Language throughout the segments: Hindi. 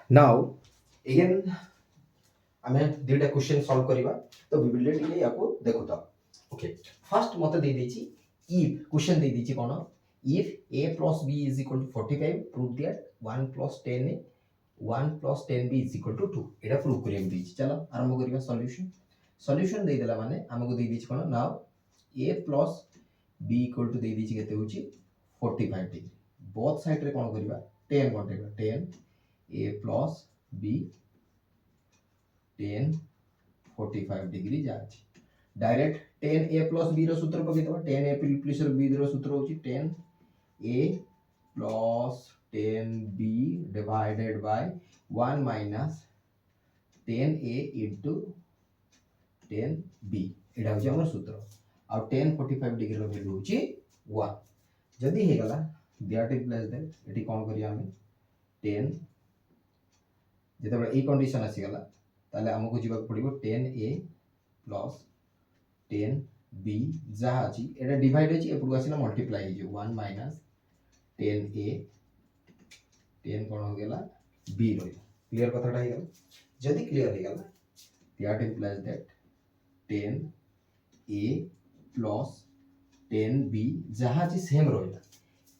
नाउ अगेन आमे दुईटा क्वेश्चन सॉल्व करबा तो विभिन्न टिके याको देखो तो ओके फर्स्ट मते दे देची इफ क्वेश्चन दे देची कोन if a plus b is equal to 45 prove that 1 plus 10a 1 plus 10b is equal to 2 Etah prove करिया देची चलो आरंभ करबा सॉल्यूशन सॉल्यूशन दे देला माने हमको दे देची कोन now a plus b equal to दे देची केते होची 45 डिग्री बोथ साइड रे कोन करबा 10 कोन 10 a plus b 10 45 डिग्री जाछि डायरेक्ट 10 a plus b रो सूत्र पके दबा 10 a plus b रो सूत्र होची 10 a plus 10 b divided by 1 minus 10 a into 10 b एटा होची हमर सूत्र आ 10 45 डिग्री रो वैल्यू होची 1 जदी हे गला दैट इज लेस देन एटी कोन करिया हमें 10 जेतबे ए कंडीशन आसी गला ताले हमको जीवा पड़िबो 10a plus 10b जहा अछि एटा डिवाइड अछि एपडू आसीना मल्टीप्लाई हे जो 1 minus 10a 10 कोन हो गेला b रही क्लियर कथाटा हे गेला जदी क्लियर हे गेला that implies that 10a plus 10b जहा अछि सेम रहिला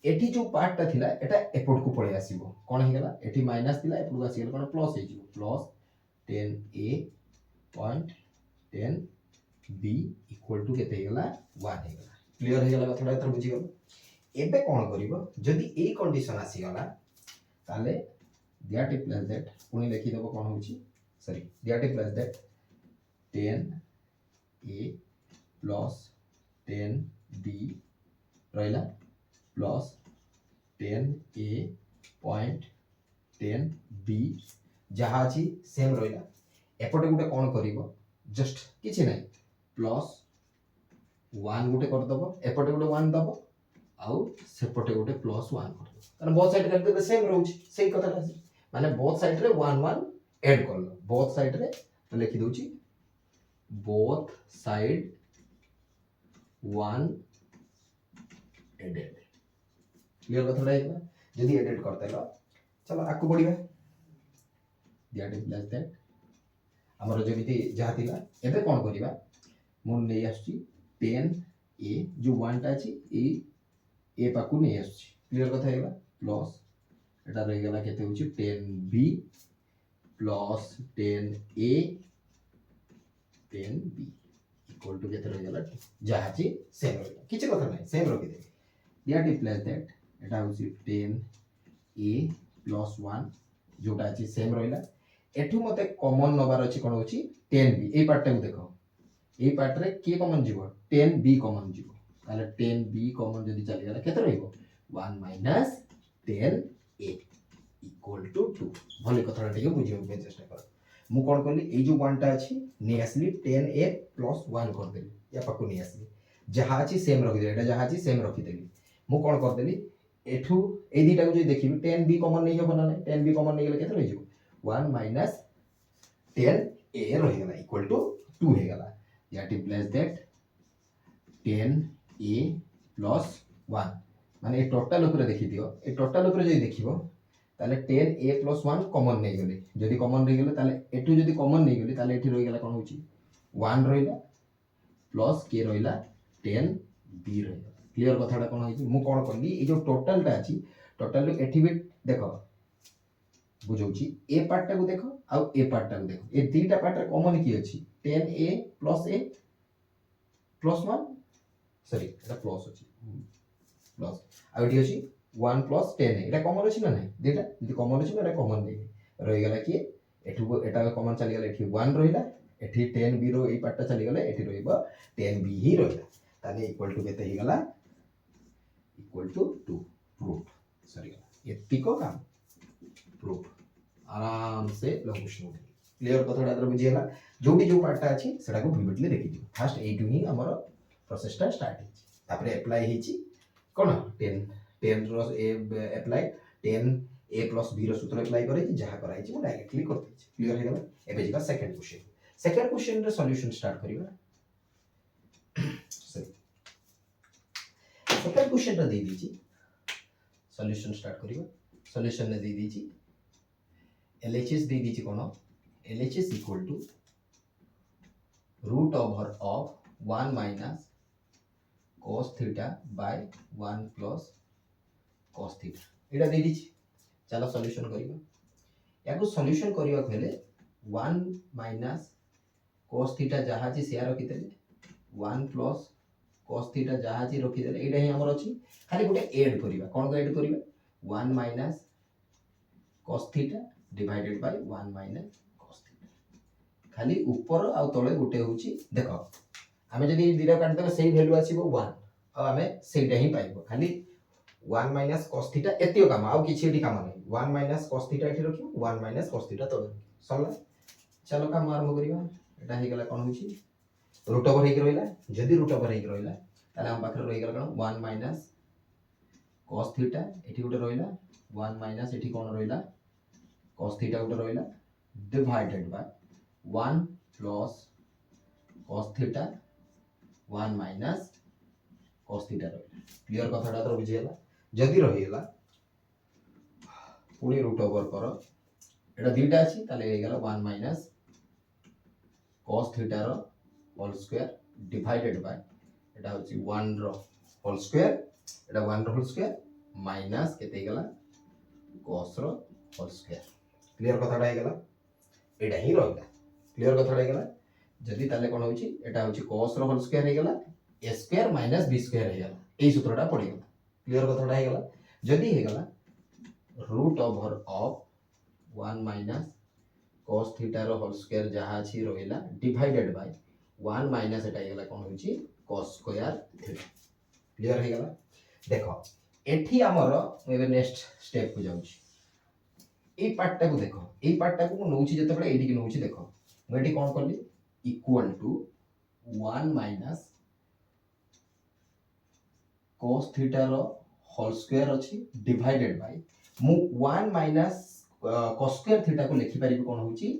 एठी जो पार्ट ता थिला एटा एपड को पळे आसीबो कोन हे गेला एठी माइनस थिला एपड आसी गेला कोन प्लस हे जिवो plus 10a point 10b equal to केते हे गेला 1 हे गेला क्लियर हे गेला कथाटा एतर बुझी गेल एबे कोन करिवो जदी ए कंडीशन आसी गला ताले दैट इम्प्लाइज दैट पुनी लिखि देबो कोन होची sorry that implies that 10a plus 10b रहिला प्लस 10a पॉइंट 10b जहा अछि सेम रहिला एपटे गुटे कोन करिवो जस्ट किछि नै प्लस 1 गुटे कर दबो एपटे गुटे 1 दबो आउ सेपटे गुटे प्लस 1 कर दबो कारण बोथ साइड करते सेम रहउछि सेही कथाटा माने बोथ साइड रे 1 1 ऐड करलो बोथ साइड रे तो लिखि दउछि बोथ साइड 1 एडेड क्लियर कथाटा हेला जदी एडिट करतेला चलो आकु बढ़िबा दैट इज लेस दैट हमर जेमिति जहा थिला एबे कोन करिबा मन नै आछि 10 a जो 1 टा अछि ए पाकु नै आछि क्लियर कथा हेला प्लस एटा रहि गेला केते होछि 10b plus 10a 10b equal to केते रहि गेला जहा अछि सेम रहि किछ कथा नै सेम रखि दे दैट इम्प्लाइज दैट एटा होछि 10a plus 1 जोटा अछि सेम रहिला एठु मते कॉमन नंबर अछि कोन होछि 10b ए पार्ट टाइम देखो ए पार्ट रे के कॉमन जीवो 10b कॉमन जीवो ताले 10b कॉमन जदी चली गेला केते रहिबो 1 minus 10a इक्वल टू 2 भले कथरा टिके बुझियो के चेष्टा कर मु कोन करली ए जो 1 टा अछि नै आसली 10a plus 1 कर देली या पाकु नै आसली जहा अछि सेम रखि दे एटा जहा अछि सेम रखि देली मु कोन कर देली एठू ए दिटा को जे देखिबी 10b कॉमन नै होबो ना 10b कॉमन नै गेले केते रहि जिवो 1 minus 10a रहि गेला इक्वल टू 2 हे गेला that implies that 10a plus 1 माने ए टोटल ऊपर देखि दियो ए टोटल ऊपर जे देखिबो ताले 10a plus 1 कॉमन नै गेले जदी कॉमन रहि गेले ताले एठू जदी कॉमन नै गेले ताले एठी रहि गेला कोन होची 1 रहिला प्लस के रहिला 10b रहिला क्लियर कथाटा कोन होई मु कोन करली ए जो टोटल टा अछि टोटल एठी भी देखो बुझौची ए पार्ट टा को देखो आ ए पार्ट टा को देखो ए तीनटा पार्ट रे कॉमन की अछि 10a plus 1 सॉरी एटा प्लस अछि प्लस आ एठी अछि 1 plus 10a एटा कॉमन अछि ना नै देटा जदी कॉमन अछि एटा कॉमन नै रहि गेला कि एठू एटा कॉमन चली गेला एठी 1 रहिला एठी 10b रो ए पार्ट टा चली गेला एठी रहिबो 10b ही रहिला ताले इक्वल टू केते हि गेला इक्वल टू 2 प्रूफ सॉरी एतिको काम प्रूफ आराम से लघुष्ण क्लियर कथाटा तर बुझियला जोटी जो पार्ट अछि सेटा को विविडली देखि दियो फर्स्ट ए टू ही हमर प्रोसेस टा स्टार्ट हिची तापरे अप्लाई हिची कोन 10 रो ए अप्लाई 10a plus b रो सूत्र अप्लाई करे जहा कराई छी मु डायरेक्टली करते छी क्लियर हे गेला एबे जिबा सेकंड क्वेश्चन रे सॉल्यूशन स्टार्ट करिबा सही सेकंड क्वेश्चन टा दे दीजिए सॉल्यूशन स्टार्ट करिबा सॉल्यूशन ने दे दीजिए LHS दे दीजिए कौन LHS equal to root over of 1 minus cos theta by 1 plus cos theta एटा दे दीजिए। चलो सॉल्यूशन करियो याको सॉल्यूशन करियो हेले 1 माइनस cos थीटा जहा छी शेयर रखि देले 1 प्लस cos थीटा जहा छी रखि देले एटा ही हमर अछि खाली गोटे ऐड करिवा कोन को ऐड करिवा 1 minus cos theta divided by 1 minus cos theta खाली ऊपर आ तळे गोटे होची देखो आमे जदी दिरा काट देबे सेही वैल्यू आसीबो 1 आ आमे सेटा ही पाइबो खाली 1 माइनस cos थीटा एतियो काम आ किछि एठी काम नै 1 माइनस cos थीटा एठी रखियो 1 माइनस cos थीटा तळे सरला चलो काम आरंभ करिवा एटा हे गेला कोन होची रूट ओवर हे रहिला जदी रूट ओवर हे रहिला ताले हम पाखर रहि गेला कोन 1 माइनस cos थीटा एठी गोटे रहिला 1 माइनस एठी कोन रहिला cos थीटा गोटे रहिला divided by 1 plus cos theta 1 minus cos theta रहिला क्लियर कथाटा तो बुझियला जदी रहिला पुनी रूट ओवर करो एटा दुईटा अछि ताले हे गेला 1 माइनस cos थीटा रो होल स्क्वायर डिवाइडेड बाय एटा होची 1 रो होल स्क्वायर एटा 1 रो होल स्क्वायर माइनस केते गेला cos रो होल स्क्वायर क्लियर कथाटा हे गेला एटा ही रहिला क्लियर कथाटा हे गेला जदी ताले कोन होची एटा होची cos रो होल स्क्वायर हे गेला a square minus b square हे गेला एई सूत्रटा पड़ी गेला क्लियर कथाटा हे गेला जदी हे गेला root over of 1 minus cos theta रो होल स्क्वायर जहा छी रहिला डिवाइडेड बाय 1 माइनस एटा हे गेला कोन होची cos स्क्वायर थीटा क्लियर हे गेला देखो एठी हमर एबे नेक्स्ट स्टेप को जाउची ए पार्ट टाको देखो ए पार्ट टाको मु नउची जते बडे एडी के नउची देखो मु एडी कोन करली equal to 1 minus cos theta रो होल स्क्वायर अछि डिवाइडेड बाय मु 1 माइनस cos स्क्वायर थीटा को लिखि परिबे कोन होची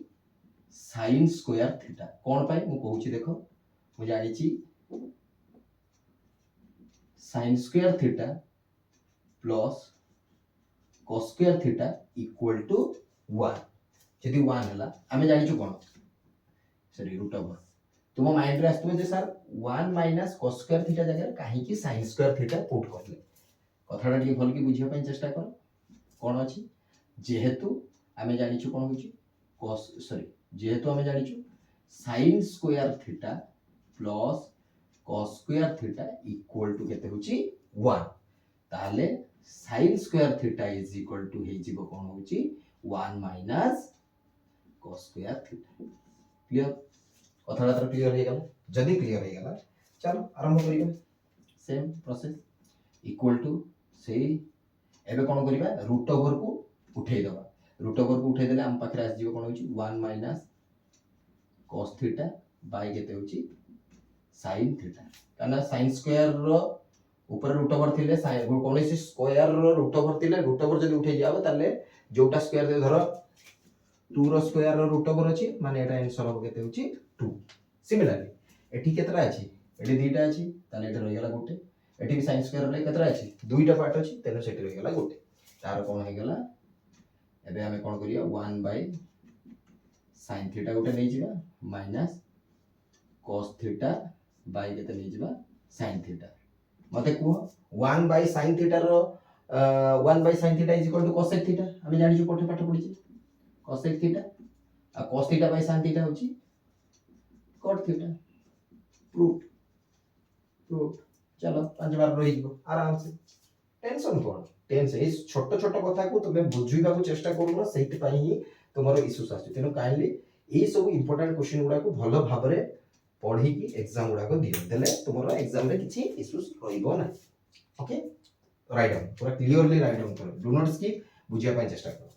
sin स्क्वायर थीटा कोन पाई मु कहूची देखो मु जानि छी sin square theta plus cos square theta equal to 1 जदी 1 हला आमे जानि छु कोन सॉरी रूट ओवर तुम माइंड रे आस्तबे जे sir 1 minus cos square theta जगह काहे की sin स्क्वायर थीटा पुट करले कथाटा टी भल की बुझिया पई चेष्टा कर कोन अछि जेहेतु आमे जानि छु कोन होची cos सॉरी जेहेतु आमे जानि छु sin square theta plus cos square theta equal to केते होची 1 ताले sin square theta is equal to हे जीवो कोन होची 1 minus cos square theta clear कथाटा तर क्लियर हे गेला जदी क्लियर हे गेला चलो आरंभ करियो सेम प्रोसेस इक्वल टू से एबे कोन करिबा रूट ओवर को उठै दबा रूट ओवर को उठै देले हम पाखरे आस जीवो कोन होची 1 माइनस cos थीटा बाय केते होची sin थीटा काना sin स्क्वायर रो ऊपर रूट ओवर थिले कोनोसी स्क्वायर रो रूट ओवर थिले रूट ओवर जदी उठै जाबो ताले जोटा स्क्वायर दे धरो 2 रो स्क्वायर रो रूट ओवर अछि माने एटा आंसर हो केते होची 2 सिमिलरली एठी केतरा अछि एठी दुईटा अछि ताले एठी रहि गेला गोटे एठी भी sin स्क्वायर रे केतरा अछि दुईटा पार्ट अछि तेनो सेठी रहि गेला गोटे तार कोन हे गेला एबे हमें कोन करिया 1 बाय sin थीटा गोटे नै जिबा माइनस cos थीटा बाय केते नै जिबा sin थीटा मते को 1 बाय sin थीटा रो 1 by sin theta is equal to cosec theta हमें जानि छु कोठे पाठ पढि छी cosec थीटा आ cos theta by sin theta होची cot थीटा प्रूफ प्रूफ चलो 5 बार रहि गयो आराम से टेंशन कोन टेंशन इस छोट छोट कथा को तमे बुझिबा को चेष्टा करूनो सेति पई ही तुम्हारो इश्यूज आछी तेनो काइंडली ए सब इंपोर्टेंट क्वेश्चन गुडा को भलो भाबरे पढी की एग्जाम गुडा को दियो देले तुम्हारो एग्जाम रे किछि इश्यूज रहिबो ना ओके राइट डाउन पूरा क्लियरली राइट डाउन करो डू नॉट स्किप बुझिया पई चेष्टा करो